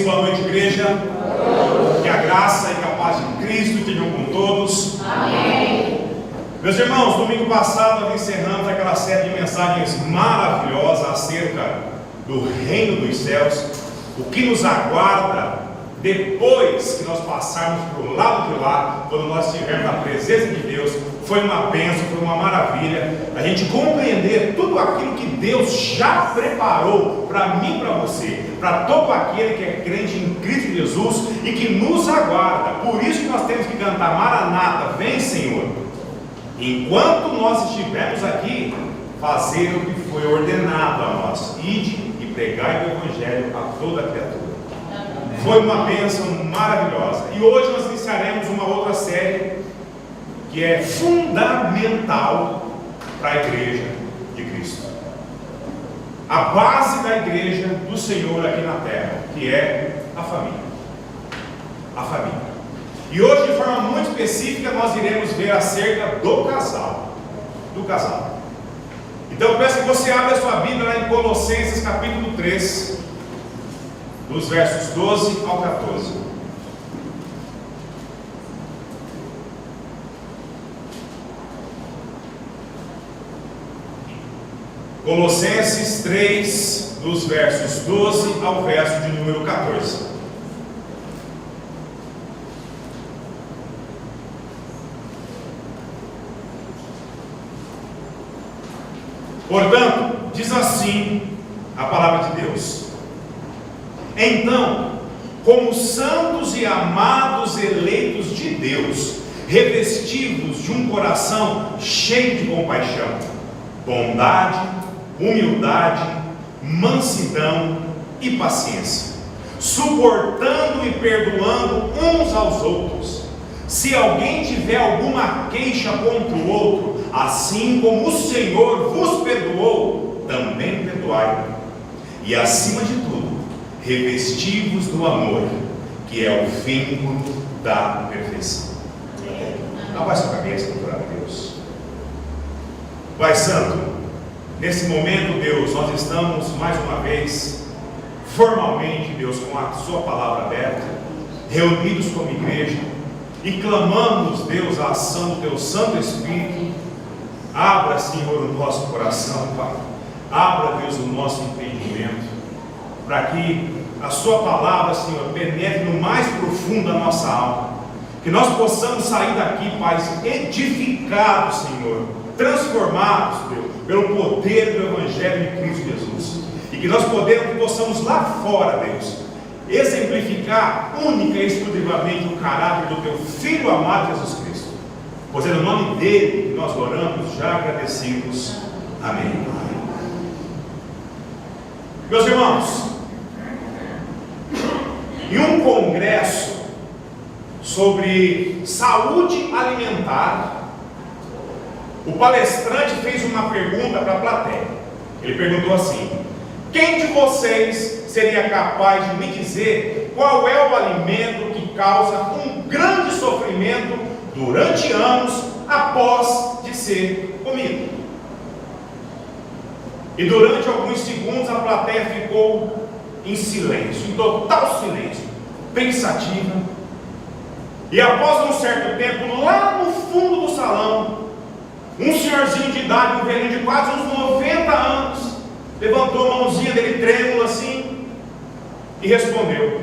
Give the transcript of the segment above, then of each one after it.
vocês? Boa noite, igreja. Que a graça e a paz de Cristo estejam com todos. Amém. Meus irmãos, domingo passado nós encerramos aquela série de mensagens maravilhosas acerca do reino dos céus, o que nos aguarda depois que nós passarmos para o lado de lá, quando nós estivermos na presença de Deus. Foi uma bênção, foi uma maravilha a gente compreender tudo aquilo que Deus já preparou para mim e para você, para todo aquele que é crente em Cristo Jesus e que nos aguarda. Por isso que nós temos que cantar: Maranata, vem Senhor. Enquanto nós estivermos aqui, fazer o que foi ordenado a nós: ide e pregai o Evangelho a toda criatura. Foi uma bênção maravilhosa. E hoje nós iniciaremos uma outra série que é fundamental para a igreja de Cristo, a base da igreja do Senhor aqui na terra, que é a família. A família. E hoje, de forma muito específica, nós iremos ver acerca do casal. Do casal. Então eu peço que você abra a sua Bíblia lá em Colossenses capítulo 3, dos versos 12 ao 14. Colossenses 3, dos versos 12 ao verso de número 14. Portanto, diz assim a palavra de Deus: então, como santos e amados eleitos de Deus, revestidos de um coração cheio de compaixão, bondade, humildade, mansidão e paciência, suportando e perdoando uns aos outros. Se alguém tiver alguma queixa contra o outro, assim como o Senhor vos perdoou, também perdoai. E acima de tudo, revesti-vos do amor, que é o vínculo da perfeição. Abaixe a cabeça e orar a Deus. Pai Santo, nesse momento, Deus, nós estamos mais uma vez, formalmente, Deus, com a sua palavra aberta, reunidos como igreja, e clamamos, Deus, a ação do teu Santo Espírito. Abra, Senhor, o nosso coração, Pai. Abra, Deus, o nosso entendimento, para que a sua palavra, Senhor, penetre no mais profundo da nossa alma, que nós possamos sair daqui, Pai, edificados, Senhor, transformados, Deus, pelo poder do Evangelho de Cristo Jesus, e que nós possamos lá fora, Deus, exemplificar única e exclusivamente o caráter do teu Filho amado Jesus Cristo. Pois é no nome dele que nós oramos, já agradecidos. Amém. Meus irmãos, em um congresso sobre saúde alimentar, o palestrante fez uma pergunta para a plateia. Ele perguntou assim: quem de vocês seria capaz de me dizer qual é o alimento que causa um grande sofrimento durante anos após de ser comido? E durante alguns segundos a plateia ficou em silêncio, em total silêncio, pensativa. E após um certo tempo, lá no fundo do salão, um senhorzinho de idade, um velhinho de quase uns 90 anos, levantou a mãozinha dele trêmula assim e respondeu: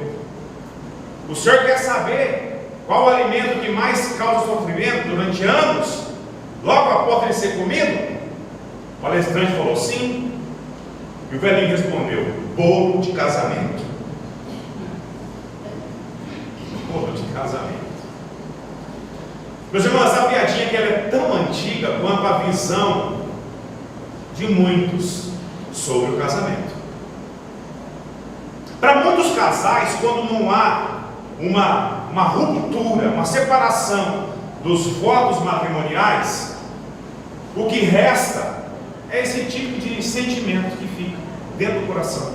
o senhor quer saber qual o alimento que mais causa sofrimento durante anos, logo após ele ser comido? O palestrante falou sim. E o velhinho respondeu: bolo de casamento. Bolo de casamento. Meus irmãos, essa piadinha que ela é tão antiga quanto a visão de muitos sobre o casamento. Para muitos casais, quando não há uma ruptura, uma separação dos votos matrimoniais, o que resta é esse tipo de sentimento que fica dentro do coração.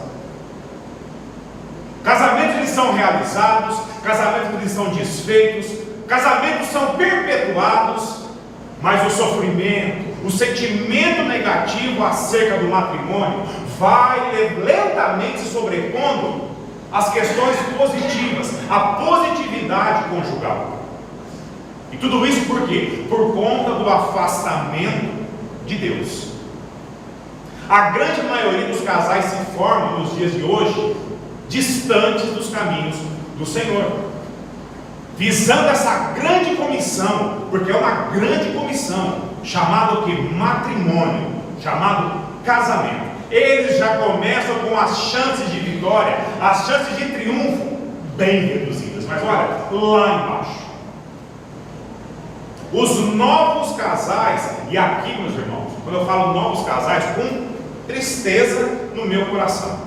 Casamentos eles são realizados, casamentos eles são desfeitos, casamentos são perpetuados, mas o sofrimento, o sentimento negativo acerca do matrimônio vai lentamente se sobrepondo as questões positivas, a positividade conjugal. E tudo isso por quê? Por conta do afastamento de Deus. A grande maioria dos casais se formam nos dias de hoje distantes dos caminhos do Senhor, visando essa grande comissão, porque é uma grande comissão, chamada o que? Matrimônio, chamado casamento. Eles já começam com as chances de vitória, as chances de triunfo bem reduzidas. Mas olha, lá embaixo, os novos casais, e aqui, meus irmãos, quando eu falo novos casais, com tristeza no meu coração,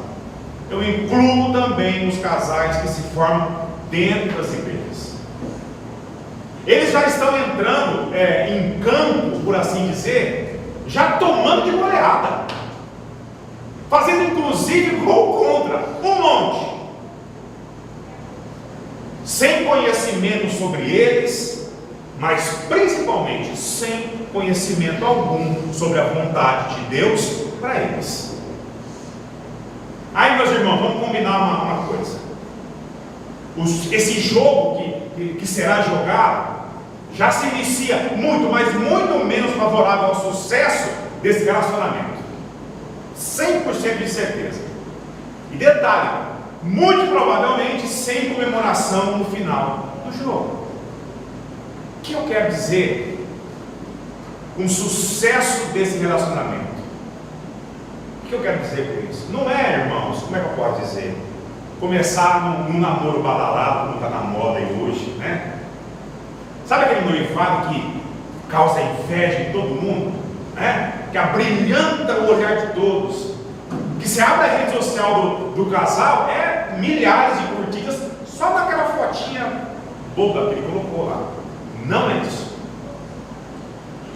eu incluo também os casais que se formam dentro das igrejas. Eles já estão entrando em campo, por assim dizer, já tomando de goleada, fazendo inclusive gol contra um monte, sem conhecimento sobre eles, mas principalmente sem conhecimento algum sobre a vontade de Deus para eles. Aí, meus irmãos, vamos combinar uma coisa. Esse jogo que será jogado já se inicia muito, mas muito menos favorável ao sucesso desse relacionamento. 100% de certeza. E detalhe, muito provavelmente sem comemoração no final do jogo. O que eu quero dizer com o sucesso desse relacionamento? O que eu quero dizer com isso? Não é, irmãos, como é que eu posso dizer? Começar num namoro badalado, como está na moda aí hoje, né? Sabe aquele noivado que causa inveja em todo mundo, né? Que abrilhanta o olhar de todos, que se abre a rede social do casal, milhares de curtidas só daquela fotinha boba que ele colocou lá. Não é isso.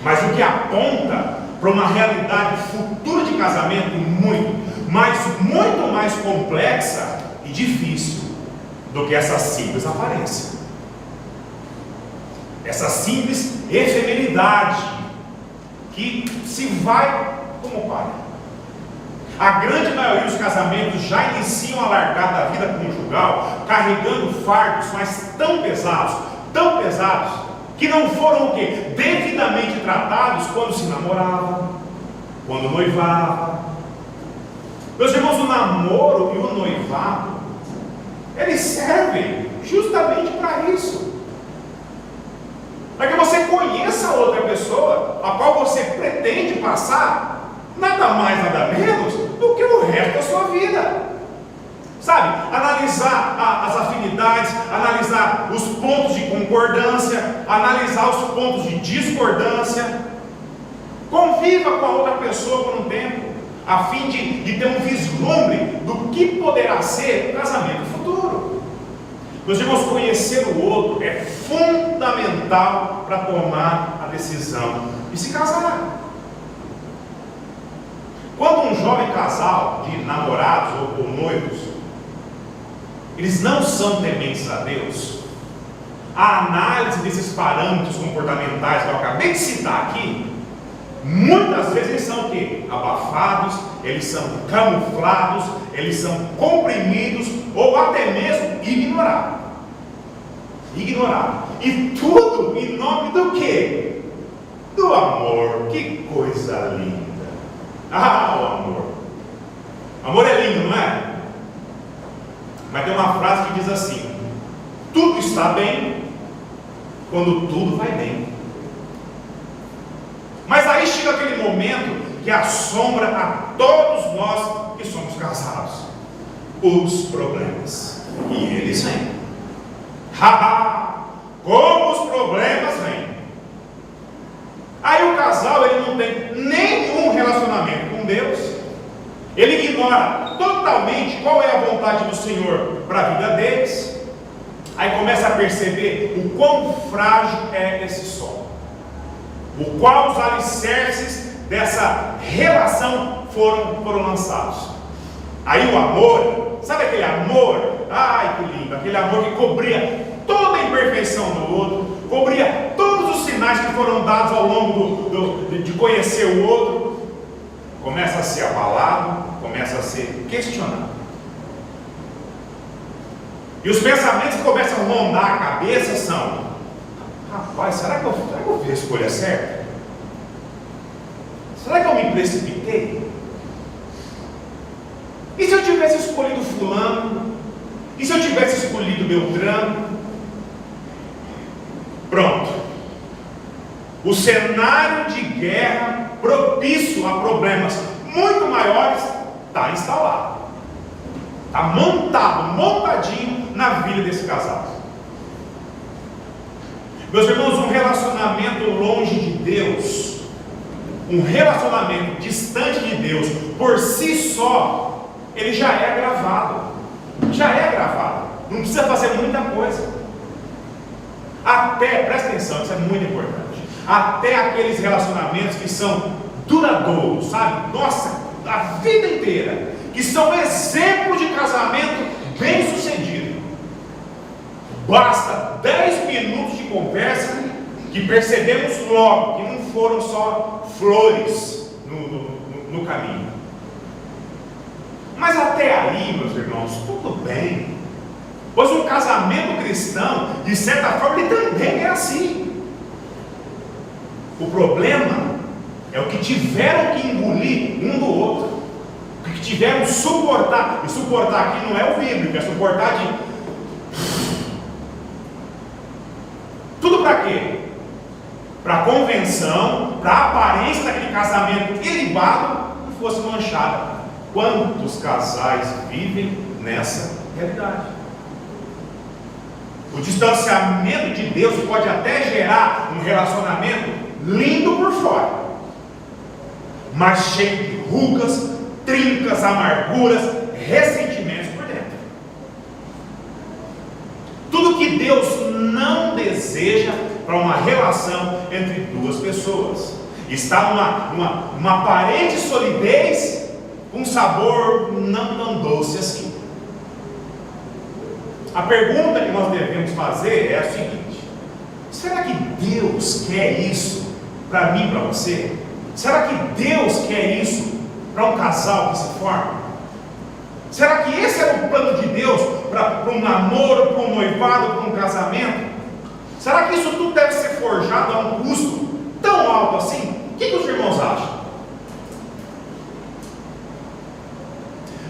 Mas o que aponta para uma realidade futura de casamento muito mais complexa e difícil do que essa simples aparência, essa simples efemeridade que se vai como palha. A grande maioria dos casamentos já iniciam a largada da vida conjugal carregando fardos, mas tão pesados, que não foram o quê? Devidamente tratados quando se namorava, quando noivava. Meus irmãos, o namoro e o noivado, eles servem justamente para isso. Para que você conheça a outra pessoa, a qual você pretende passar nada mais, nada menos do que o resto da sua vida. Sabe, analisar as afinidades, analisar os pontos de concordância, analisar os pontos de discordância. Conviva com a outra pessoa por um tempo, a fim de ter um vislumbre do que poderá ser o casamento futuro. Meus irmãos, conhecer o outro é fundamental para tomar a decisão de se casar. Quando um jovem casal de namorados ou noivos, eles não são tementes a Deus, a análise desses parâmetros comportamentais que eu acabei de citar aqui, muitas vezes eles são o quê? Abafados, eles são camuflados, eles são comprimidos ou até mesmo ignorados. E tudo em nome do quê? Do amor. Que coisa linda! Ah, o amor. Amor é lindo, não é? Mas tem uma frase que diz assim: tudo está bem quando tudo vai bem. Mas aí chega aquele momento que assombra a todos nós que somos casados: os problemas. E eles vêm. Como os problemas vêm. Aí o casal, ele não tem nenhum relacionamento com Deus, ele ignora totalmente qual é a vontade do Senhor para a vida deles. Aí começa a perceber o quão frágil é esse solo, o qual os alicerces dessa relação foram lançados. Aí o amor, sabe aquele amor? Ai, que lindo! Aquele amor que cobria toda a imperfeição do outro, cobria todos os sinais que foram dados ao longo de conhecer o outro, começa a ser abalado, começa a ser questionado. E os pensamentos que começam a rondar a cabeça são: rapaz, será que eu fiz a escolha certa? Será que eu me precipitei? E se eu tivesse escolhido fulano? E se eu tivesse escolhido Beltrano? Pronto. O cenário de guerra propício a problemas muito maiores está instalado. Está montadinho na vida desse casal. Meus irmãos, um relacionamento longe de Deus, um relacionamento distante de Deus, por si só, ele já é agravado. Já é agravado. Não precisa fazer muita coisa. Até, presta atenção, isso é muito importante. Até aqueles relacionamentos que são duradouros, sabe? Nossa, a vida inteira, que são exemplos de casamento bem sucedido. Basta 10 minutos de conversa que percebemos logo que não foram só flores no caminho. Mas até aí, meus irmãos, tudo bem. Pois um casamento cristão, de certa forma, ele também é assim. O problema é o que tiveram que engolir um do outro, o que tiveram que suportar. E suportar aqui não é o bíblico, é suportar de tudo para quê? Para a convenção, para a aparência daquele casamento ilibado que fosse manchada. Quantos casais vivem nessa realidade? O distanciamento de Deus pode até gerar um relacionamento lindo por fora, mas cheio de rugas, trincas, amarguras, ressentimentos por dentro. Tudo que Deus não deseja para uma relação entre duas pessoas está numa aparente solidez com um sabor não tão doce assim. A pergunta que nós devemos fazer é a seguinte: será que Deus quer isso para mim e para você? Será que Deus quer isso para um casal que se forma? Será que esse era o plano de Deus para um namoro, para um noivado, para um casamento? Será que isso tudo deve ser forjado a um custo tão alto assim? O que os irmãos acham?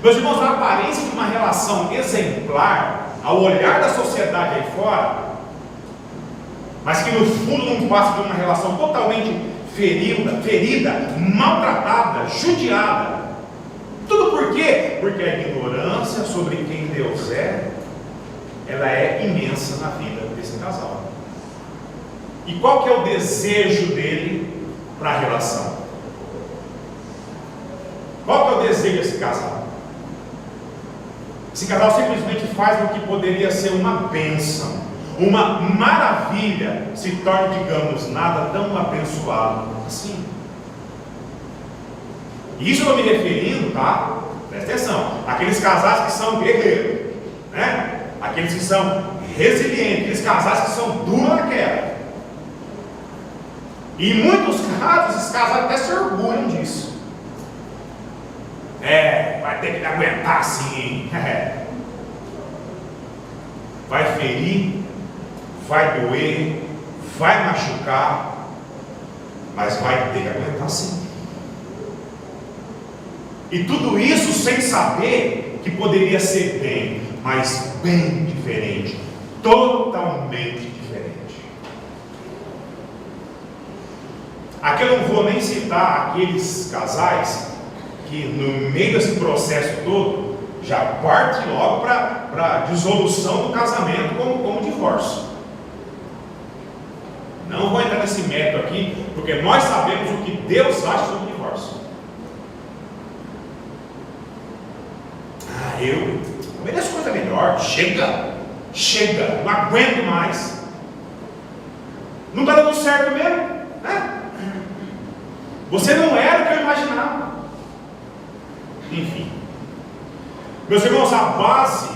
Meus irmãos, a aparência de uma relação exemplar ao olhar da sociedade aí fora, mas que no fundo não passa de uma relação totalmente ferida, maltratada, judiada. Tudo por quê? Porque a ignorância sobre quem Deus é, ela é imensa na vida desse casal. E qual que é o desejo dele para a relação? Qual que é o desejo desse casal? Esse casal simplesmente faz o que poderia ser uma bênção, uma maravilha, se torne, digamos, nada tão abençoado assim. E isso eu estou me referindo, tá? Presta atenção, aqueles casais que são guerreiros, né? Aqueles que são resilientes, aqueles casais que são duros na queda. E em muitos casos, esses casais até se orgulham disso. Vai ter que aguentar assim. Vai ferir, vai doer, vai machucar, mas vai ter que aguentar sim. E tudo isso sem saber que poderia ser bem, mas bem diferente, totalmente diferente. Aqui eu não vou nem citar aqueles casais que no meio desse processo todo já parte logo para a dissolução do casamento como divórcio. Não vou entrar nesse método aqui, porque nós sabemos o que Deus acha sobre o divórcio. Eu mereço coisa melhor. Chega, não aguento mais. Não está dando certo mesmo, né? Você não era o que eu imaginava. Enfim, meus irmãos, a base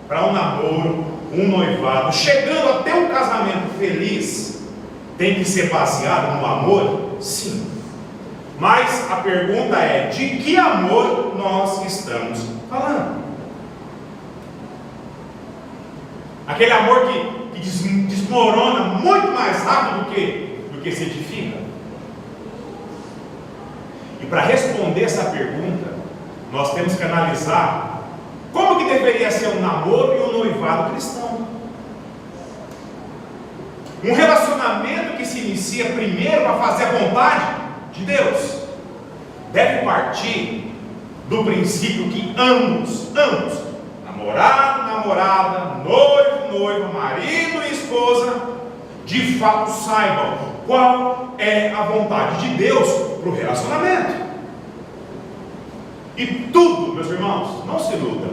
para um namoro, um noivado, chegando até um casamento feliz, tem que ser baseado no amor? Sim. Mas a pergunta é: de que amor nós estamos falando? Aquele amor que desmorona muito mais rápido do que se edifica. E para responder essa pergunta, nós temos que analisar como que deveria ser um namoro e um noivado cristão. Um relacionamento que se inicia primeiro para fazer a vontade de Deus deve partir do princípio que ambos, namorado, namorada, noivo, noiva, marido e esposa, de fato saibam qual é a vontade de Deus para o relacionamento. E tudo, meus irmãos, não se iludam,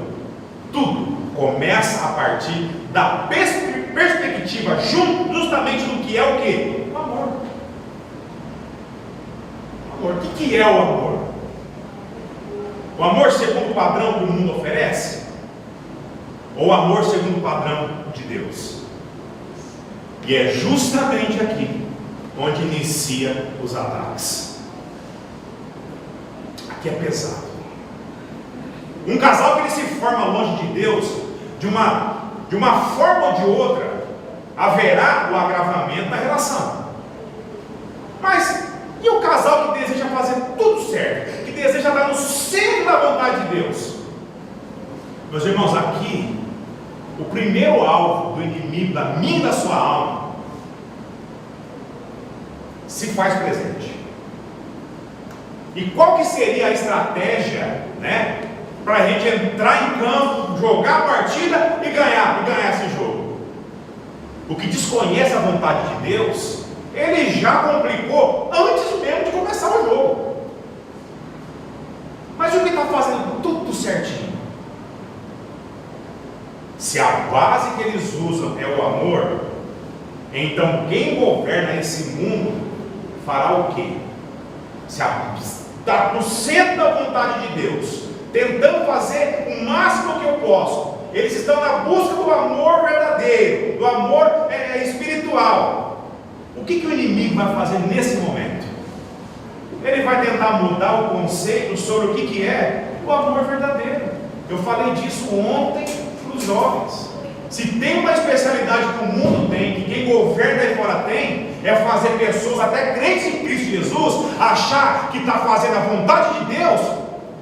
tudo começa a partir da perspectiva justamente do que é o quê? O amor. O amor. O que é o amor? O amor segundo o padrão que o mundo oferece? Ou o amor segundo o padrão de Deus? E é justamente aqui onde inicia os ataques. Aqui é pesado. Um casal que ele se forma longe de Deus, de uma forma ou de outra, haverá o agravamento da relação. Mas e o casal que deseja fazer tudo certo, que deseja estar no centro da vontade de Deus? Meus irmãos, aqui o primeiro alvo do inimigo da minha e da sua alma se faz presente. E qual que seria a estratégia, para a gente entrar em campo, jogar a partida e ganhar esse jogo? O que desconhece a vontade de Deus, ele já complicou antes mesmo de começar o jogo. Mas o que está fazendo tudo certinho? Se a base que eles usam é o amor, então quem governa esse mundo fará o quê? Se está no centro da vontade de Deus, tentando fazer o máximo que eu posso. Eles estão na busca do amor verdadeiro, do amor espiritual. O que o inimigo vai fazer nesse momento? Ele vai tentar mudar o conceito sobre o que é o amor verdadeiro. Eu falei disso ontem para os jovens. Se tem uma especialidade que o mundo tem, que quem governa aí fora tem, é fazer pessoas, até crentes em Cristo Jesus, achar que está fazendo a vontade de Deus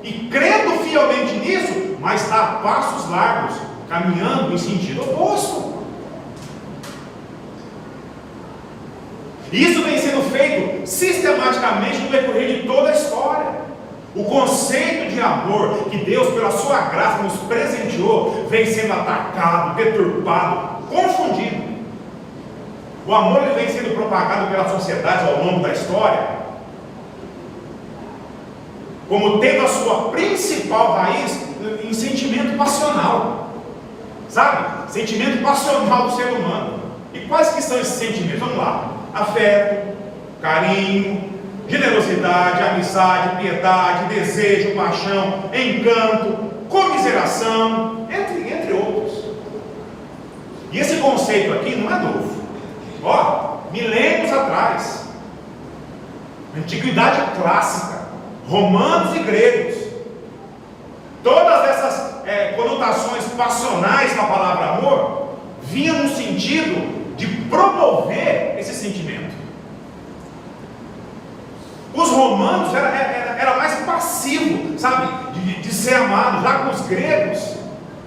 e crendo fielmente nisso, mas está a passos largos, caminhando em sentido oposto. Isso vem sendo feito sistematicamente no decorrer de toda a história. O conceito de amor que Deus, pela sua graça, nos presenteou, vem sendo atacado, deturpado, confundido. O amor ele vem sendo propagado pela sociedade ao longo da história como tendo a sua principal raiz em sentimento passional. Sabe? Sentimento passional do ser humano. E quais que são esses sentimentos? Vamos lá. Afeto, carinho, generosidade, amizade, piedade, desejo, paixão, encanto, comiseração, entre outros. E esse conceito aqui não é novo. Milênios atrás, antiguidade clássica, romanos e gregos, todas essas conotações passionais na palavra amor vinham no sentido de promover esse sentimento. Os romanos era mais passivo, sabe, de ser amado. Já com os gregos,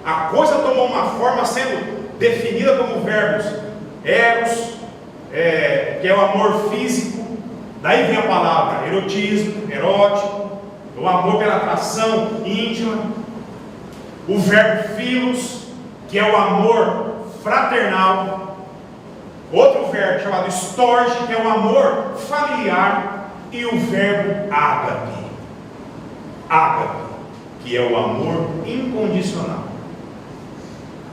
a coisa tomou uma forma sendo definida como verbos eros, que é o amor físico. Daí vem a palavra erotismo, erótico, o amor pela atração íntima. O verbo philos, que é o amor fraternal. Outro verbo chamado storge, que é o amor familiar. E o verbo ágape, que é o amor incondicional.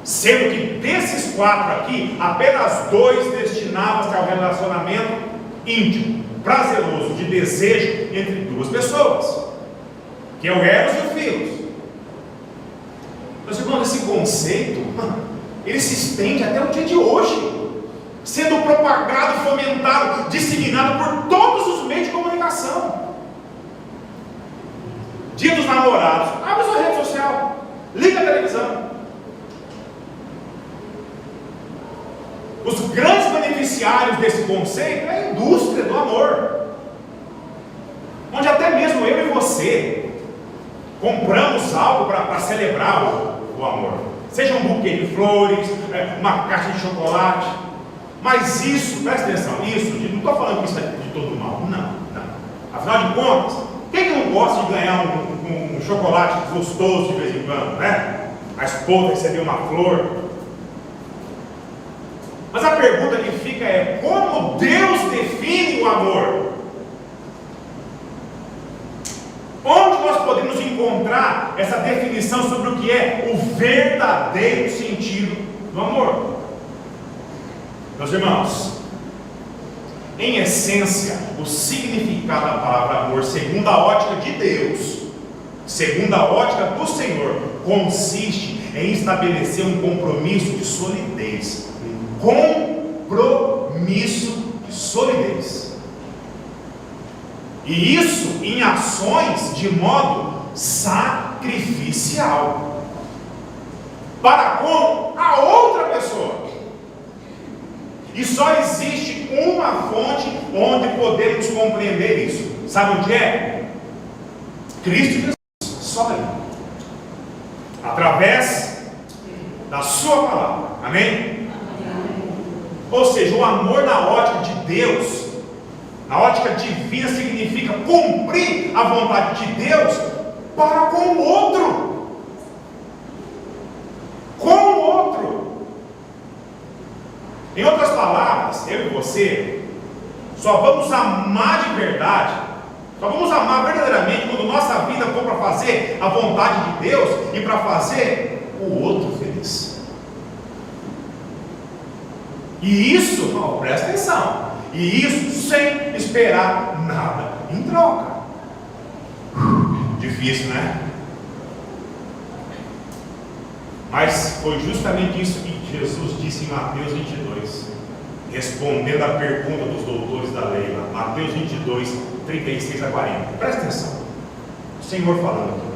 Sendo que desses quatro aqui, apenas dois destinavam-se ao relacionamento íntimo, prazeroso, de desejo entre duas pessoas, que é o eros e o philos. Meus irmãos, esse conceito, ele se estende até o dia de hoje, sendo propagado, fomentado, disseminado por todos os meios de comunicação. Dia dos namorados, abre sua rede social, liga a televisão. Os grandes beneficiários desse conceito é a indústria do amor, onde até mesmo eu e você compramos algo para celebrar o amor, seja um buquê de flores, uma caixa de chocolate. Mas isso, presta atenção, isso, não estou falando que isso é de todo mal, não. Afinal de contas, quem que não gosta de ganhar um chocolate gostoso de vez em quando, né? A esposa receber uma flor. Mas a pergunta que fica é: como Deus define o amor? Onde nós podemos encontrar essa definição sobre o que é o verdadeiro sentido do amor? Meus irmãos, em essência, o significado da palavra amor, segundo a ótica de Deus, segundo a ótica do Senhor, consiste em estabelecer um compromisso de solidez. Compromisso de solidez. E isso em ações de modo sacrificial para com a outra pessoa. E só existe uma fonte onde podemos compreender isso. Sabe onde é? Cristo Jesus. Só aí. Através da sua palavra. Amém? Ou seja, o amor na ótica de Deus, na ótica divina, significa cumprir a vontade de Deus para com o outro. Com o outro. Em outras palavras, eu e você só vamos amar de verdade, só vamos amar verdadeiramente quando nossa vida for para fazer a vontade de Deus e para fazer o outro feliz. E isso, presta atenção, e isso sem esperar nada em troca. Difícil, né? Mas foi justamente isso que Jesus disse em Mateus 22, respondendo à pergunta dos doutores da lei, Mateus 22, 36 a 40. Presta atenção, o Senhor falando aqui: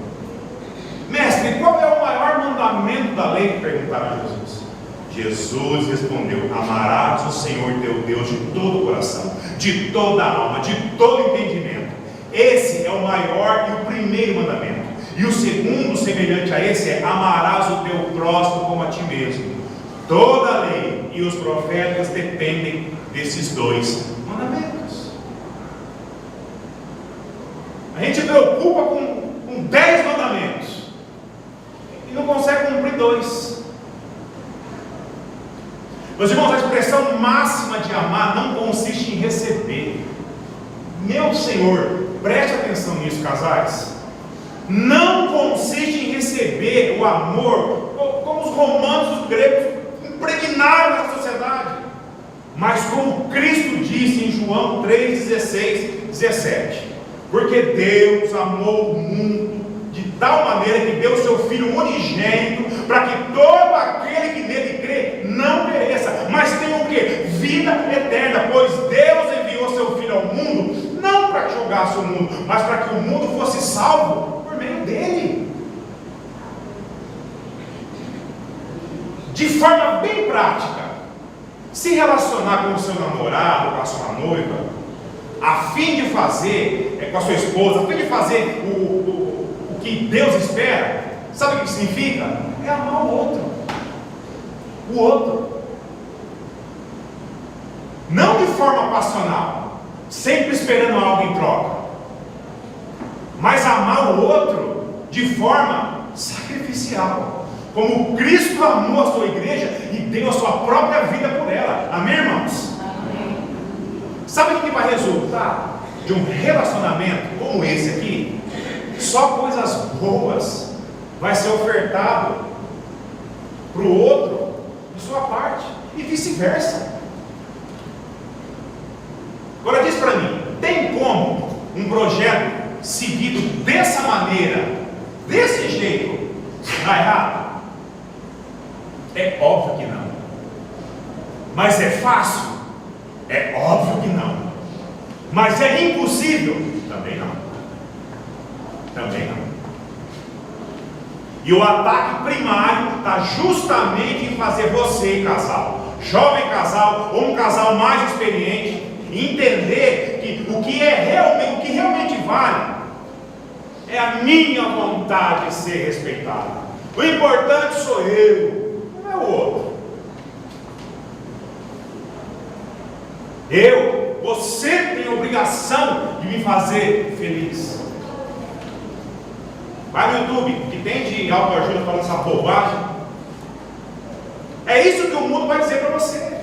mestre, qual é o maior mandamento da lei? Perguntaram a Jesus. Jesus respondeu: amarás o Senhor teu Deus de todo o coração, de toda a alma, de todo entendimento. Esse é o maior e o primeiro mandamento. E o segundo, semelhante a esse, é: amarás o teu próximo como a ti mesmo. Toda a lei e os profetas dependem desses dois mandamentos. A gente se preocupa com 10 mandamentos e não consegue cumprir 2. Meus irmãos, a expressão máxima de amar não consiste em receber. Meu Senhor, preste atenção nisso, casais. Não consiste em receber o amor, como os romanos, os gregos impregnaram na sociedade, mas como Cristo disse em João 3, 16, 17: porque Deus amou o mundo de tal maneira que deu o seu Filho unigênito, para que todo aquele que nele crê não pereça, mas tenha o quê? Vida eterna. Pois Deus enviou seu Filho ao mundo, não para que julgasse o mundo, mas para que o mundo fosse salvo por meio dele. De forma bem prática, se relacionar com o seu namorado, com a sua noiva, a fim de fazer, com a sua esposa, a fim de fazer o que Deus espera, sabe o que significa? É amar o outro. O outro. Não de forma passional, sempre esperando algo em troca, mas amar o outro de forma sacrificial, como Cristo amou a sua igreja e deu a sua própria vida por ela. Amém, irmãos? Amém. Sabe o que vai resultar de um relacionamento como esse aqui? Só coisas boas vai ser ofertado para o outro de sua parte, e vice-versa. Agora diz para mim, tem como um projeto seguido dessa maneira, desse jeito, dar errado? É óbvio que não. Mas é fácil? É óbvio que não. Mas é impossível? Também não. Também não. E o ataque primário está justamente em fazer você, casal, jovem casal ou um casal mais experiente, entender que o que realmente vale é a minha vontade de ser respeitado. O importante sou eu, não é o outro. Você tem a obrigação de me fazer feliz. Vai no YouTube, que tem de autoajuda falando essa bobagem. É isso que o mundo vai dizer para você,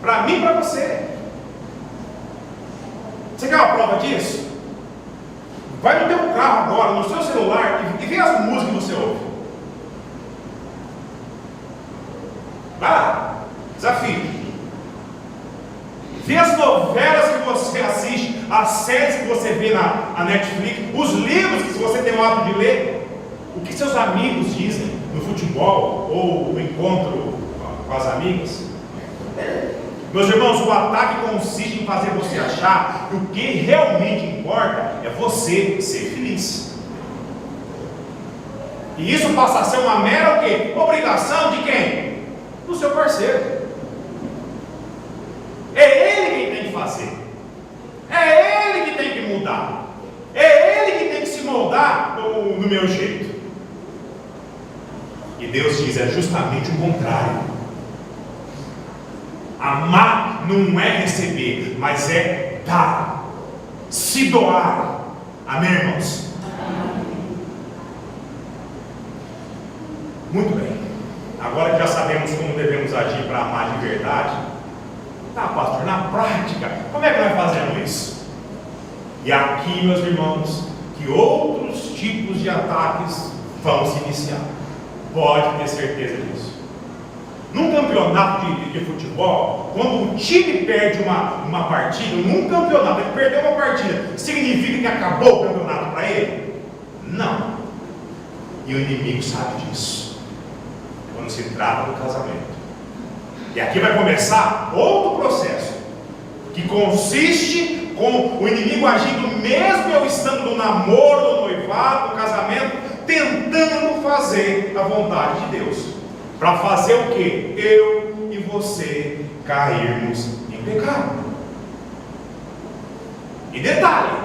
para mim e para você. Você quer uma prova disso? Vai no teu carro agora, no seu celular, e vê as músicas que você ouve. Vai lá, desafio. Vê as novelas que você assiste, as séries que você vê na Netflix, os livros que você tem o hábito de ler, o que seus amigos dizem no futebol ou no encontro com as amigas. Meus irmãos, o ataque consiste em fazer você achar que o que realmente importa é você ser feliz. E isso passa a ser uma mera o quê? Obrigação de quem? Do seu parceiro. É ele quem tem que fazer. É ele que tem que mudar. É ele que tem que se moldar no meu jeito. E Deus diz, é justamente o contrário. Amar não é receber, mas é dar. Se doar. Amém, irmãos? Muito bem. Agora que já sabemos como devemos agir para amar de verdade, tá, pastor, na prática, como é que nós fazemos isso? E aqui, meus irmãos, que outros tipos de ataques vão se iniciar. Pode ter certeza disso. Num campeonato de futebol, quando o time perde uma partida, num campeonato, ele perdeu uma partida, significa que acabou o campeonato para ele? Não. E o inimigo sabe disso. Quando se trata do casamento. E aqui vai começar outro processo, que consiste com o inimigo agindo mesmo eu estando no namoro, no noivado, no casamento, tentando fazer a vontade de Deus. Para fazer o quê? Eu e você cairmos em pecado. E detalhe,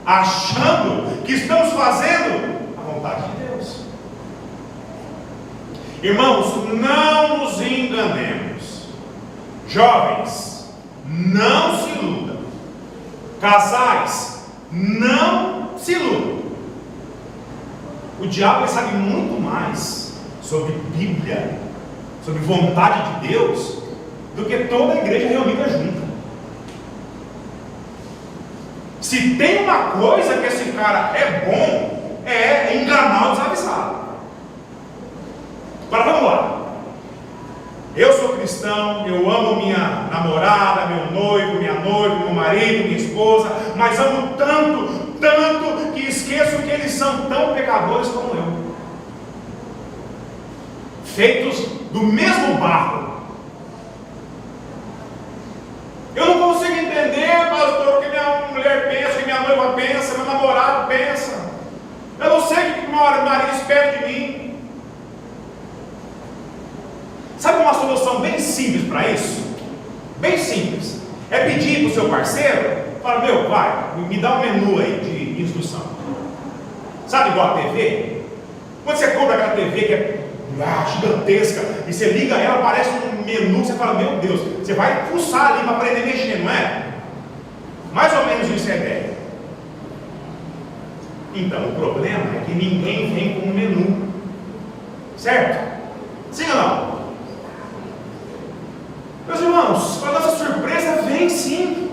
achando que estamos fazendo a vontade de Deus. Irmãos, não nos enganemos. Jovens, não se iludam. Casais, não se iludam. O diabo sabe muito mais sobre Bíblia, sobre vontade de Deus, do que toda a igreja reunida junta. Se tem uma coisa que esse cara é bom, é enganar o desavisado. Agora vamos lá. Eu sou cristão, eu amo minha namorada, meu noivo, minha noiva, meu marido, minha esposa, mas amo tanto, tanto, que esqueço que eles são tão pecadores como eu. Feitos do mesmo barro. Eu não consigo entender, pastor, o que minha mulher pensa, o que minha noiva pensa, meu namorado pensa. Eu não sei o que meu marido espera de mim. Sabe uma solução bem simples para isso? Bem simples. É pedir para o seu parceiro, fala, meu, vai, me dá um menu aí de instrução. Sabe igual a TV? Quando você compra aquela TV que é gigantesca, e você liga ela, aparece um menu, você fala, meu Deus, você vai pulsar ali para aprender a mexer, não é? Mais ou menos isso é a ideia. Então, o problema é que ninguém vem com um menu, certo? Sim ou não? Meus irmãos, a nossa surpresa vem sim.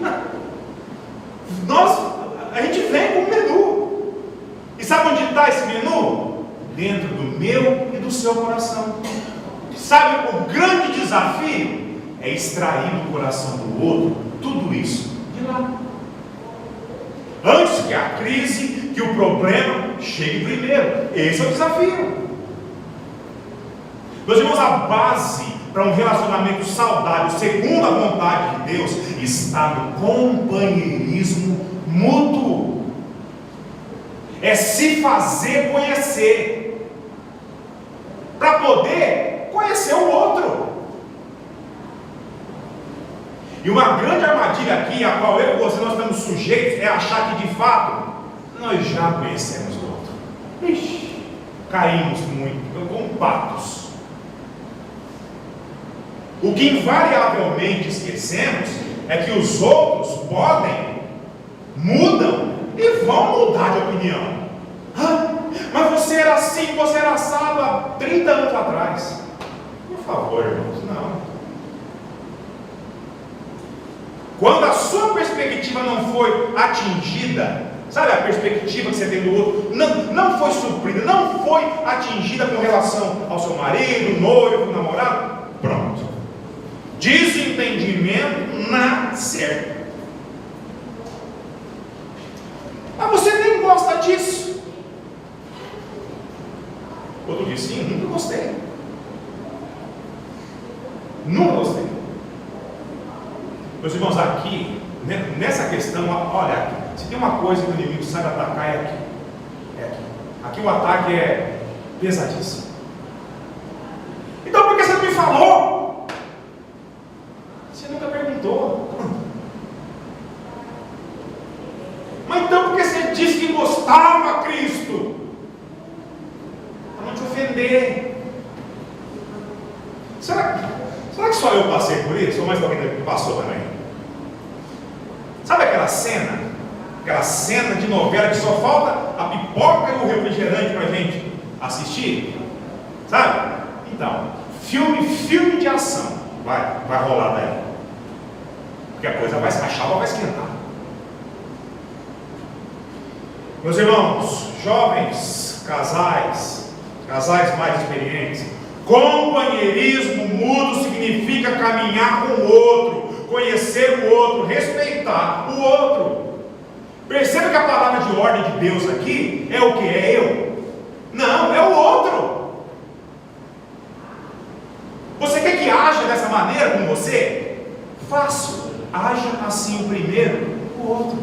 A gente vem com um menu. E sabe onde está esse menu? Dentro do meu e do seu coração. Sabe o grande desafio? É extrair do coração do outro tudo isso de lá. Antes que a crise, que o problema chegue primeiro. Esse é o desafio. Meus irmãos, a base para um relacionamento saudável, segundo a vontade de Deus, está no companheirismo mútuo. É se fazer conhecer. para poder conhecer o outro. E uma grande armadilha aqui, a qual eu e você nós estamos sujeitos, é achar que de fato nós já conhecemos o outro. Ixi, caímos muito, como patos. O que invariavelmente esquecemos é que os outros podem, mudam e vão mudar de opinião. Mas você era assim, você era assado há 30 anos atrás. Por favor, irmãos, não. Quando a sua perspectiva não foi atingida, sabe a perspectiva que você tem do outro, não foi suprida, não foi atingida com relação ao seu marido, noivo, namorado, pronto. Desentendimento na certa. Mas você nem gosta disso. Outro disse, sim, nunca gostei. Nunca gostei. Meus irmãos, aqui, nessa questão, olha, se tem uma coisa que o inimigo sabe atacar, é aqui. É aqui. Aqui o ataque é pesadíssimo. Então por que você não me falou? Você nunca perguntou. Mas então por que você disse que gostava, Cristo? Para não te ofender. Será que só eu passei por isso? Ou mais alguém passou também? Sabe aquela cena? Aquela cena de novela que só falta a pipoca e o refrigerante para a gente assistir? Sabe? Então, filme de ação vai rolar daí. Porque a coisa vai, a chapa vai esquentar. Meus irmãos, jovens, casais mais experientes, companheirismo mútuo significa caminhar com o outro, conhecer o outro, respeitar o outro. Perceba que a palavra de ordem de Deus aqui é o que? É eu? Não, é o outro. Você quer que haja dessa maneira com você? Fácil. Haja assim o primeiro, o outro.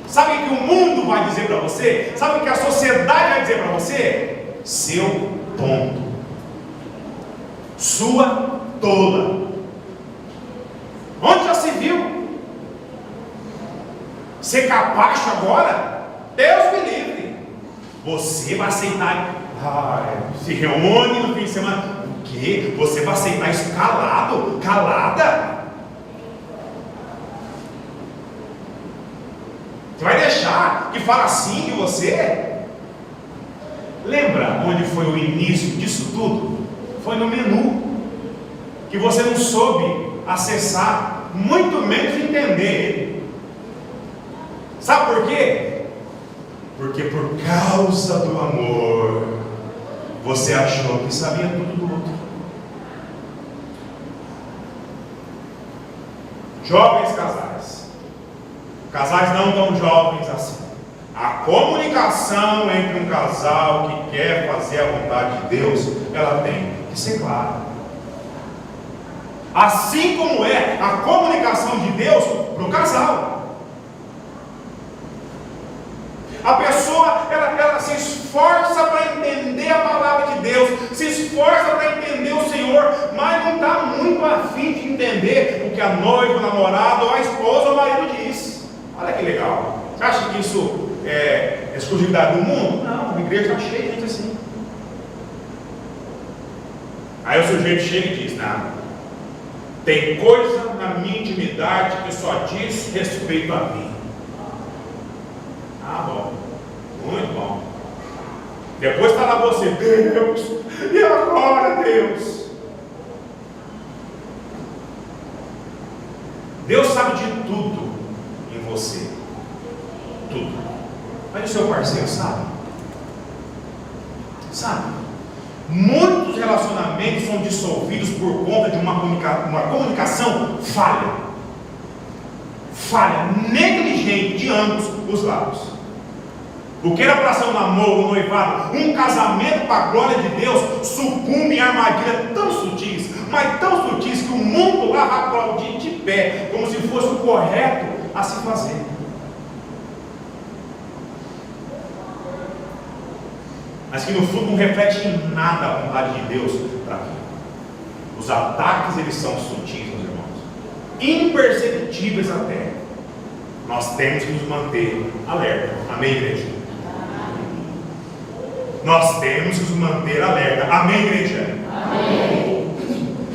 Sabe o que o mundo vai dizer para você? Sabe o que a sociedade vai dizer para você? Seu ponto, sua tola. Onde já se viu? Ser capacho agora? Deus me livre. Você vai aceitar? Se reúne no fim de semana. O quê? Você vai aceitar isso calado? Calada? Você vai deixar que fala assim de você? Lembra onde foi o início disso tudo? Foi no menu, que você não soube acessar, muito menos entender ele. Sabe por quê? Porque por causa do amor, você achou que sabia tudo do outro. Jovens casais não tão jovens assim. A comunicação entre um casal que quer fazer a vontade de Deus, ela tem que ser clara. Assim como é a comunicação de Deus para o casal. A pessoa, ela se esforça para entender a palavra de Deus, se esforça para entender o Senhor, mas não está muito afim de entender o que a noiva, o namorado, ou a esposa ou o marido diz. Olha que legal. Você acha que isso é exclusividade do mundo? Não, a igreja está cheia de gente assim. Aí o sujeito chega e diz: não, tem coisa na minha intimidade que só diz respeito a mim. Ah, bom, muito bom. Depois está lá você: Deus, e agora, Deus? Deus sabe de tudo em você, tudo. Mas o seu parceiro sabe? Sabe? Muitos relacionamentos são dissolvidos por conta de uma comunicação falha, negligente de ambos os lados. O que era para ser um namoro, um noivado, um casamento para a glória de Deus, sucumbe em armadilhas tão sutis, mas tão sutis que o mundo lá vai aplaudir de pé, como se fosse o correto a se fazer. mas que no fundo não reflete em nada a vontade de Deus para aqui. Os ataques, eles são sutis, meus irmãos, imperceptíveis até. Nós temos que nos manter alerta. Amém, igreja? Nós temos que nos manter alerta. Amém, igreja? Amém.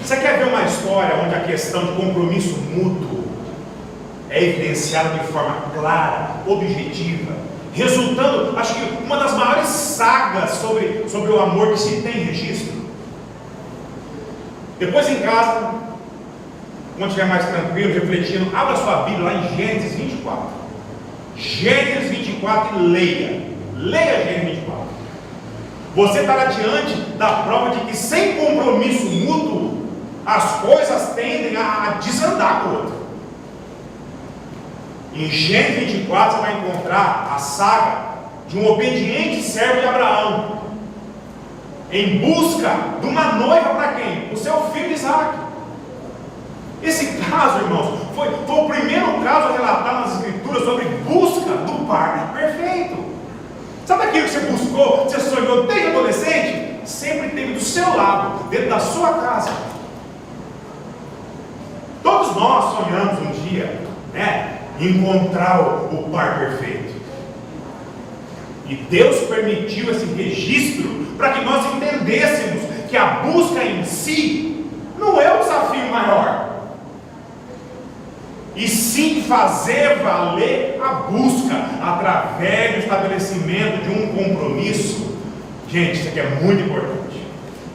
Você quer ver uma história onde a questão de compromisso mútuo é evidenciada de forma clara, objetiva, resultando, acho que, uma das maiores sagas sobre o amor que se tem registro? Depois em casa, quando estiver mais tranquilo, refletindo, abra sua Bíblia lá em Gênesis 24. Gênesis 24 e leia. Leia Gênesis 24. Você estará diante da prova de que sem compromisso mútuo, as coisas tendem a desandar com o outro. Em Gênesis 24 você vai encontrar a saga de um obediente servo de Abraão, em busca de uma noiva para quem? O seu filho Isaac. Esse caso, irmãos, foi o primeiro caso a relatar nas Escrituras sobre busca do par perfeito. Sabe aquilo que você buscou, você sonhou desde adolescente? Sempre teve do seu lado, dentro da sua casa. Todos nós sonhamos um dia, né, encontrar o par perfeito. E Deus permitiu esse registro para que nós entendêssemos que a busca em si não é o desafio maior, e sim fazer valer a busca através do estabelecimento de um compromisso. Gente, isso aqui é muito importante.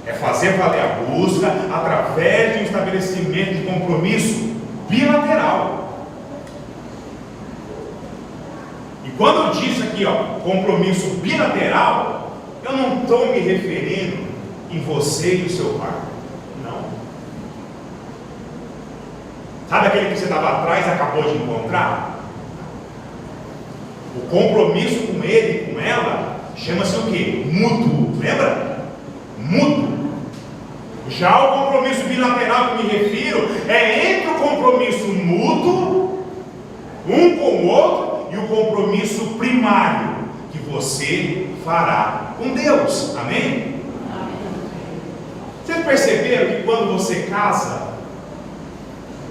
É fazer valer a busca através de um estabelecimento de compromisso bilateral. E quando eu disse aqui, compromisso bilateral, eu não estou me referindo em você e o seu par. Não. Sabe aquele que você estava atrás e acabou de encontrar? O compromisso com ele e com ela chama-se o quê? Mútuo. Lembra? Mútuo. Já o compromisso bilateral que me refiro é entre o compromisso mútuo, um com o outro, e o compromisso primário que você fará com Deus. Amém? Vocês perceberam que quando você casa,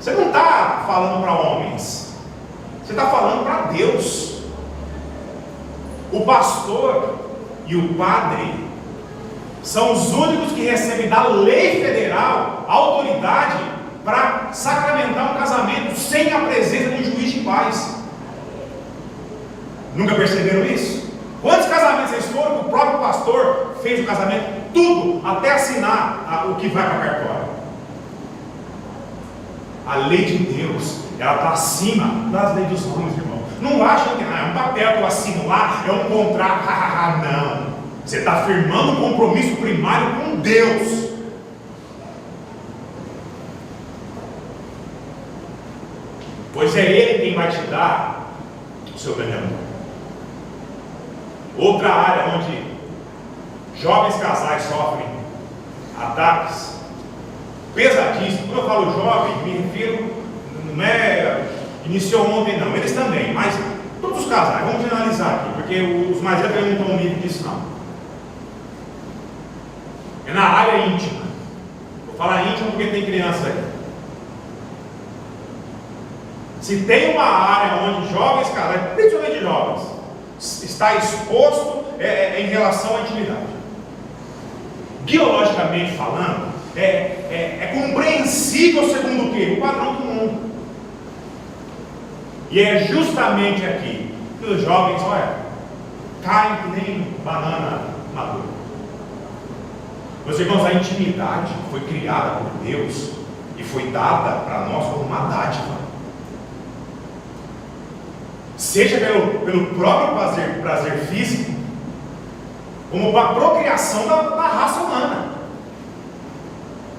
você não está falando para homens, você está falando para Deus. O pastor e o padre são os únicos que recebem da lei federal a autoridade para sacramentar um casamento sem a presença de um juiz de paz. Nunca perceberam isso? Quantos casamentos vocês foram que o próprio pastor fez o casamento? Tudo, até assinar o que vai para a cartório. A lei de Deus, ela está acima das leis dos homens, irmão. Não acha que é um papel que eu assino lá, é um contrato, não. Você está firmando um compromisso primário com Deus. Pois é Ele quem vai te dar o seu grande amor. Outra área onde jovens casais sofrem ataques pesadíssimos. Quando eu falo jovem, me refiro, não é iniciou ontem não, eles também, mas todos os casais, vamos analisar aqui, porque os mais velhos não estão livres disso não. É na área íntima. Vou falar íntima porque tem criança aí. Se tem uma área onde jovens casais, principalmente jovens, está exposto em relação à intimidade. Biologicamente falando, é compreensível segundo o quê? O padrão do mundo. E é justamente aqui que os jovens, caem que nem banana madura. Meus irmãos, a intimidade foi criada por Deus e foi dada para nós como uma dádiva. Seja pelo próprio prazer físico, como para a procriação da raça humana.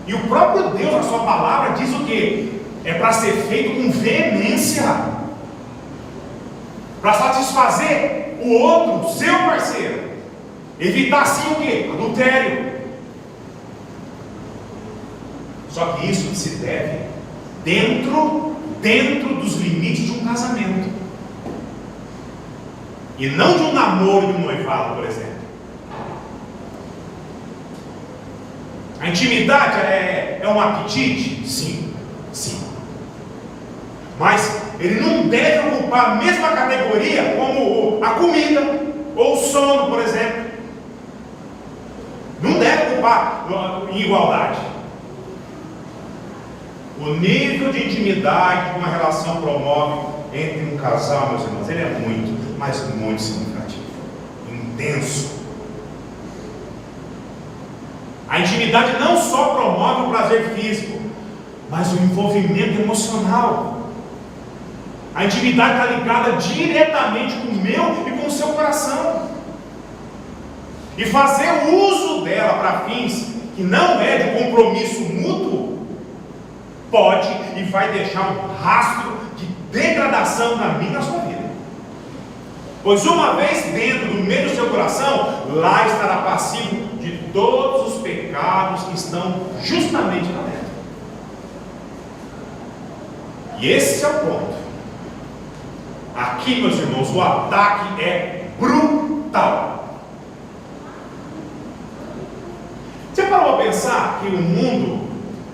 E o próprio Deus, na sua palavra, diz o quê? É para ser feito com veemência, para satisfazer o outro, seu parceiro, evitar assim o quê? Adultério. Só que isso se deve dentro dos limites de um casamento. E não de um namoro e de um noivado, por exemplo. A intimidade é um apetite? Sim, sim. Mas ele não deve ocupar a mesma categoria como a comida ou o sono, por exemplo. Não deve ocupar em igualdade. O nível de intimidade que uma relação promove entre um casal, meus irmãos, ele é muito, mas muito significativo, intenso. A intimidade não só promove o prazer físico, mas o envolvimento emocional. A intimidade está ligada diretamente com o meu e com o seu coração. E fazer uso dela para fins que não é de compromisso mútuo, pode e vai deixar um rastro de degradação na minha e na sua vida. Pois uma vez dentro do meio do seu coração, lá estará passivo de todos os pecados que estão justamente lá dentro. E esse é o ponto. Aqui, meus irmãos, o ataque é brutal. Você parou a pensar que o mundo,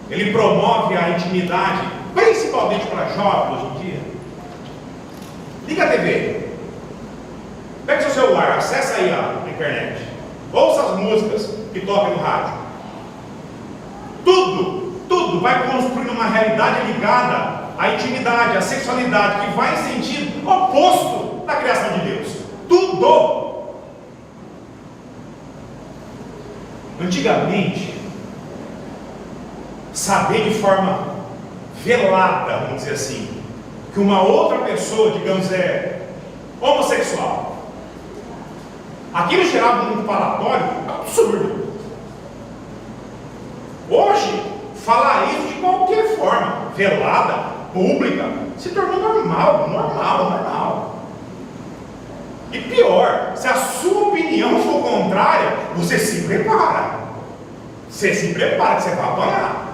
ele promove a intimidade, principalmente para jovens hoje em dia? Liga a TV. Pega seu celular, acessa aí a internet. Ouça as músicas que tocam no rádio. Tudo vai construindo uma realidade ligada à intimidade, à sexualidade, que vai em sentido oposto da criação de Deus. Tudo. Antigamente, saber de forma velada, vamos dizer assim, que uma outra pessoa, digamos, é homossexual, aquilo gerava um falatório absurdo. Hoje, falar isso de qualquer forma, velada, pública, se tornou normal. E pior, se a sua opinião for contrária, você se prepara. Você se prepara que você vai apanhar.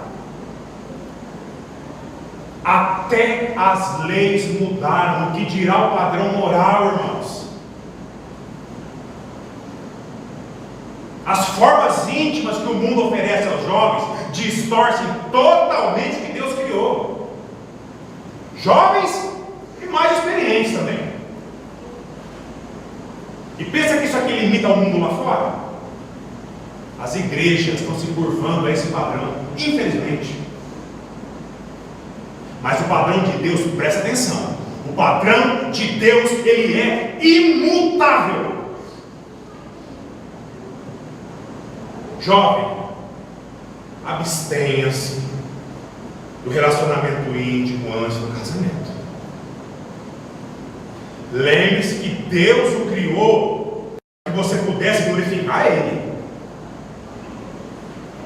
Até as leis mudaram, o que dirá o padrão moral, irmãos? As formas íntimas que o mundo oferece aos jovens distorcem totalmente o que Deus criou. Jovens e mais experientes também. E pensa que isso aqui limita o mundo lá fora? As igrejas estão se curvando a esse padrão, infelizmente. Mas o padrão de Deus, presta atenção, o padrão de Deus, ele é imutável. Jovem, abstenha-se do relacionamento íntimo antes do casamento. Lembre-se que Deus o criou para que você pudesse glorificar Ele.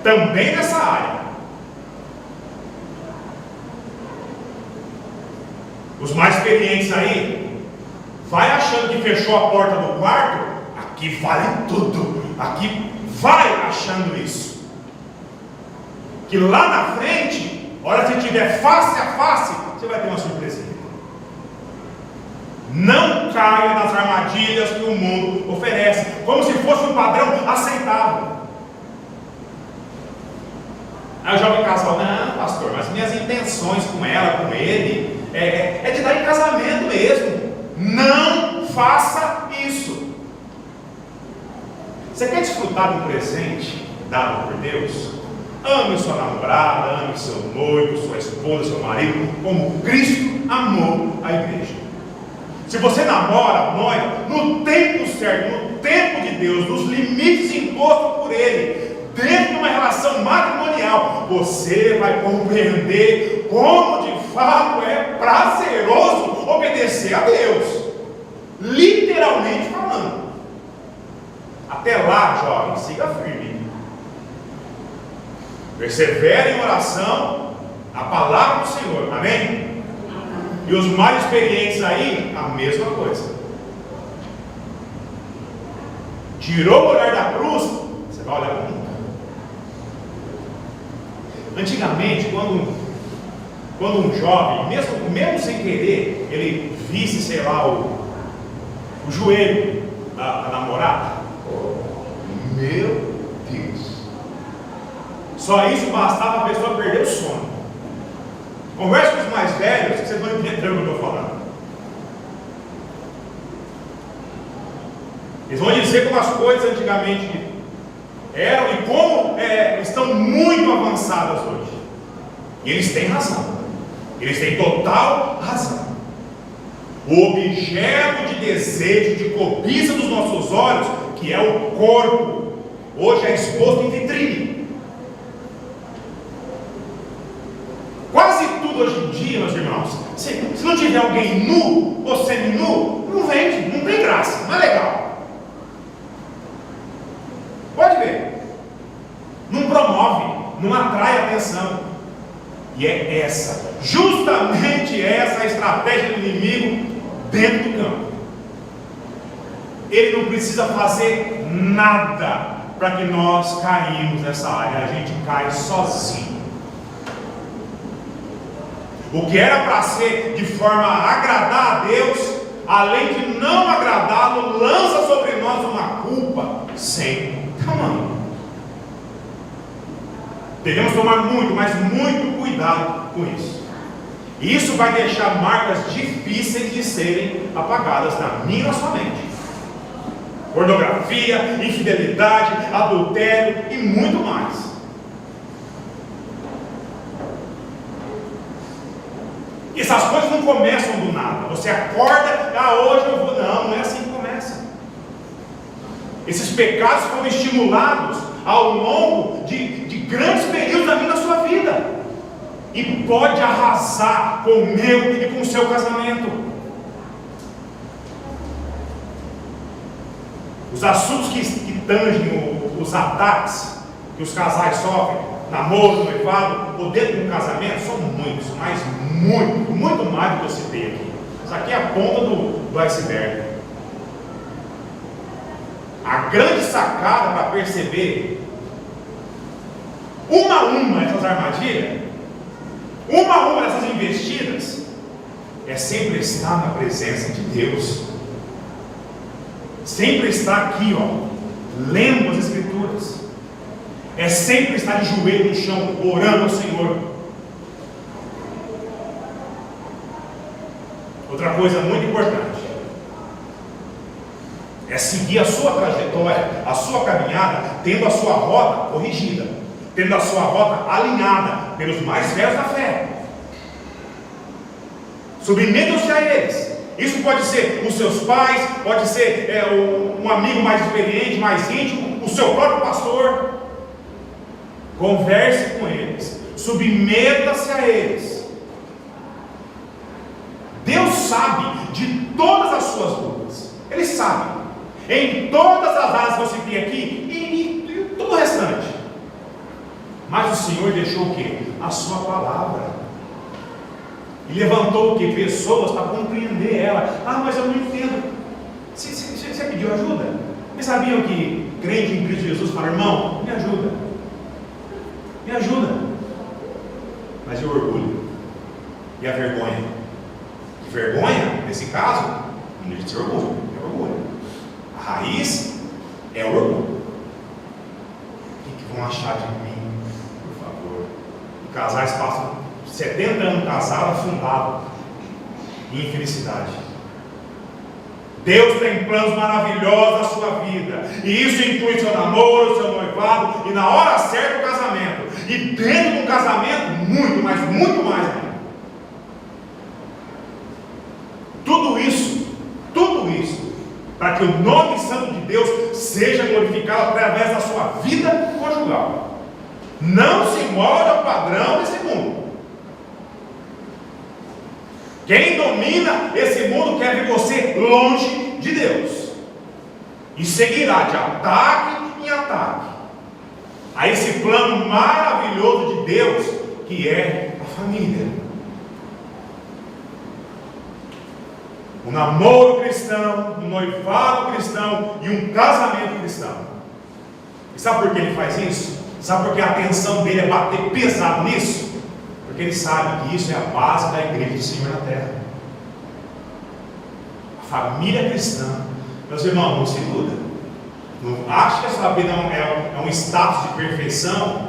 Também nessa área. Os mais experientes aí, vai achando que fechou a porta do quarto, aqui vale tudo. Aqui vai achando isso. Que lá na frente, a hora que você estiver face a face, você vai ter uma surpresinha. Não caia nas armadilhas que o mundo oferece, como se fosse um padrão aceitável. Aí o jovem casal, não, pastor, mas minhas intenções com ela, com ele, é de dar em casamento mesmo. Não faça isso. Você quer desfrutar de um presente dado por Deus? Ame sua namorada, ame seu noivo, sua esposa, seu marido, como Cristo amou a igreja. Se você namora, noiva, no tempo certo, no tempo de Deus, nos limites impostos por Ele, dentro de uma relação matrimonial, você vai compreender como de fato é prazeroso obedecer a Deus, literalmente falando. Até lá, jovem, siga firme. Persevere em oração, a palavra do Senhor, amém? E os mais experientes aí, a mesma coisa. Tirou o olhar da cruz, você vai olhar para o mundo. Antigamente, quando um jovem, mesmo sem querer, ele visse, sei lá, o joelho da namorada, meu Deus, Só isso bastava a pessoa perder o sono. Converse com os mais velhos, que vocês vão entender o que eu estou falando. Eles vão dizer como as coisas antigamente eram e como estão muito avançadas hoje. E eles têm razão. Eles têm total razão. O objeto de desejo, de cobiça dos nossos olhos, que é o corpo, hoje é exposto em vitrine. Quase tudo hoje em dia, meus irmãos, se não tiver alguém nu ou semi-nu, não vende, não tem graça, não é legal. Pode ver. Não promove, não atrai atenção. E é justamente essa a estratégia do inimigo dentro do campo. Ele não precisa fazer nada para que nós caímos nessa área. A gente cai sozinho. O que era para ser de forma a agradar a Deus, além de não agradá-lo, lança sobre nós uma culpa sem tamanho. Devemos tomar muito, mas muito cuidado com isso. Isso vai deixar marcas difíceis de serem apagadas na minha e na sua mente. Pornografia, infidelidade, adultério e muito mais. Essas coisas não começam do nada. Você acorda, hoje eu vou. Não é assim que começa. Esses pecados foram estimulados ao longo de grandes períodos da minha e da sua vida. E pode arrasar com o meu e com o seu casamento. Os assuntos que tangem os ataques que os casais sofrem, namoro, noivado, ou dentro de um casamento, são muitos, mas muito mais do que eu citei aqui. Isso aqui é a ponta do iceberg. A grande sacada para perceber uma a uma essas armadilhas, uma a uma dessas investidas, é sempre estar na presença de Deus. Sempre estar aqui, lendo as Escrituras. É sempre estar de joelho no chão, orando ao Senhor. Outra coisa muito importante é seguir a sua trajetória, a sua caminhada, tendo a sua rota corrigida, tendo a sua rota alinhada pelos mais velhos da fé. Submetam-se a eles. Isso pode ser os seus pais, pode ser um amigo mais experiente, mais íntimo, o seu próprio pastor. Converse com eles, submeta-se a eles. Deus sabe de todas as suas dúvidas. Ele sabe em todas as áreas que eu citei aqui e tudo o restante. Mas o Senhor deixou o quê? A sua palavra. E levantou o quê? Pessoas para compreender ela. Mas eu não entendo. Você pediu ajuda? Vocês sabiam que crente em Cristo Jesus fala, irmão, me ajuda. Me ajuda. Mas e o orgulho? E a vergonha? E vergonha, nesse caso, não deixa de ser orgulho. É orgulho. A raiz é o orgulho. O que vão achar de mim? Por favor. E casais passam 70 anos casados, afundados em infelicidade. Deus tem planos maravilhosos na sua vida, e isso inclui seu namoro, seu noivado, e na hora certa o casamento, e dentro do casamento, muito, mas muito mais ainda. Tudo isso, para que o nome santo de Deus seja glorificado através da sua vida conjugal. Não se molde ao padrão desse mundo. Quem domina esse mundo quer ver você longe de Deus, e seguirá de ataque em ataque a esse plano maravilhoso de Deus, que é a família. Um namoro cristão, um noivado cristão e um casamento cristão. E sabe por que ele faz isso? Sabe por que a atenção dele é bater pesado nisso? Porque ele sabe que isso é a base da igreja do Senhor na terra. A família cristã. Meus irmãos, não se iluda. Não ache que a sua vida é um status de perfeição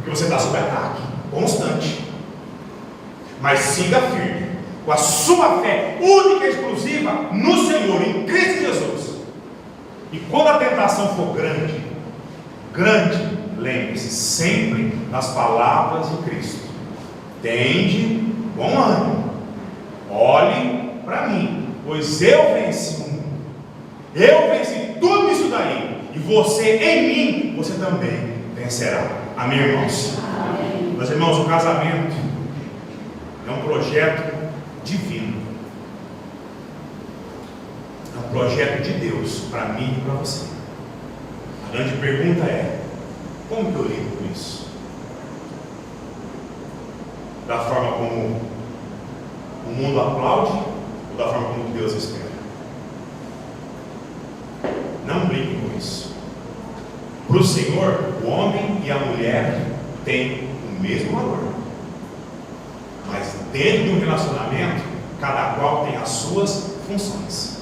Porque você está sob ataque constante. Mas siga firme, com a sua fé única e exclusiva no Senhor, em Cristo Jesus. E quando a tentação for grande, lembre-se sempre das palavras de Cristo: tende bom ânimo, olhe para mim, pois eu venci o mundo, eu venci tudo isso daí, e você em mim, você também vencerá. Amém, irmãos? Amém. Meus irmãos, o casamento é um projeto divino, é um projeto de Deus para mim e para você. A grande pergunta é: como que eu lido com isso? Da forma como o mundo aplaude ou da forma como Deus espera? Não brinque com isso. Para o Senhor, o homem e a mulher têm o mesmo valor, mas dentro de um relacionamento, cada qual tem as suas funções,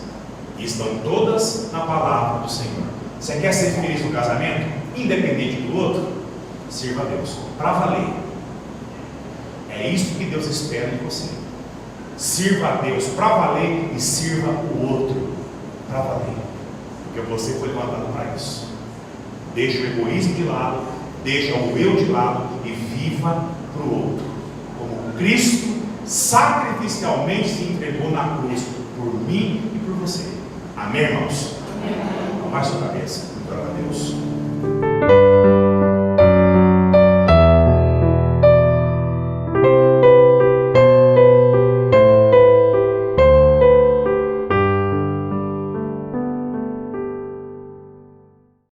e estão todas na palavra do Senhor. Você quer ser feliz no casamento, independente do outro? Sirva a Deus, para valer. É isso que Deus espera de você. Sirva a Deus para valer e sirva o outro para valer, porque você foi levantado para isso. Deixa o egoísmo de lado, deixa o eu de lado e viva para o outro, como Cristo sacrificialmente se entregou na cruz por mim e por você. Amém, irmãos? Amém. Abaixe a cabeça, glória a Deus.